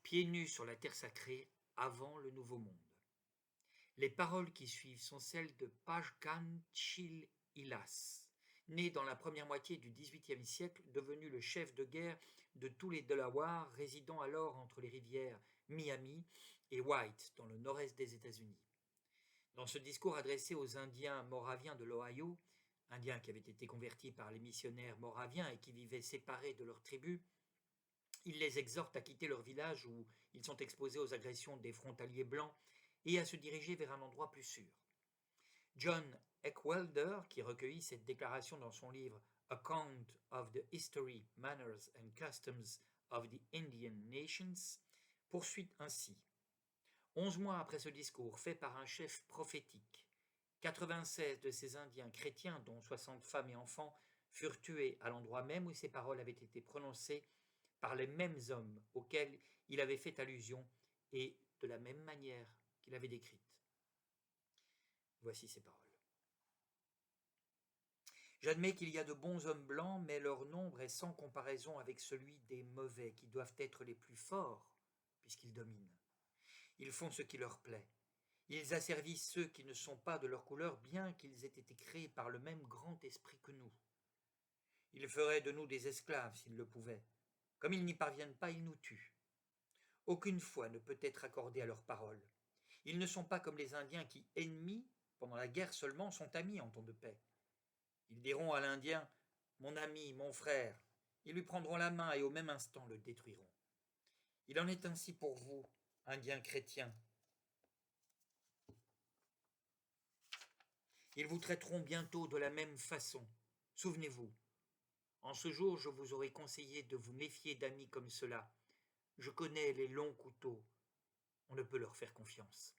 pieds nus sur la terre sacrée avant le Nouveau Monde. Les paroles qui suivent sont celles de Pashkan Chil Ilas, né dans la première moitié du XVIIIe siècle, devenu le chef de guerre de tous les Delawares, résidant alors entre les rivières Miami et White, dans le nord-est des États-Unis. Dans ce discours adressé aux Indiens moraviens de l'Ohio, Indiens qui avaient été convertis par les missionnaires moraviens et qui vivaient séparés de leur tribu, il les exhorte à quitter leur village où ils sont exposés aux agressions des frontaliers blancs et à se diriger vers un endroit plus sûr. John Eckwelder, qui recueillit cette déclaration dans son livre Account of the History, Manners and Customs of the Indian Nations, poursuit ainsi. 11 mois après ce discours fait par un chef prophétique, 96 de ces Indiens chrétiens, dont 60 femmes et enfants, furent tués à l'endroit même où ces paroles avaient été prononcées par les mêmes hommes auxquels il avait fait allusion et de la même manière qu'il avait décrite. Voici ces paroles. J'admets qu'il y a de bons hommes blancs, mais leur nombre est sans comparaison avec celui des mauvais, qui doivent être les plus forts, puisqu'ils dominent. Ils font ce qui leur plaît. Ils asservissent ceux qui ne sont pas de leur couleur, bien qu'ils aient été créés par le même grand esprit que nous. Ils feraient de nous des esclaves s'ils le pouvaient. Comme ils n'y parviennent pas, ils nous tuent. Aucune foi ne peut être accordée à leurs paroles. Ils ne sont pas comme les Indiens qui, ennemis, pendant la guerre seulement, sont amis en temps de paix. Ils diront à l'Indien « mon ami, mon frère », ils lui prendront la main et au même instant le détruiront. Il en est ainsi pour vous, Indiens chrétiens. Ils vous traiteront bientôt de la même façon. Souvenez-vous, en ce jour je vous aurais conseillé de vous méfier d'amis comme ceux-là. Je connais les longs couteaux, on ne peut leur faire confiance.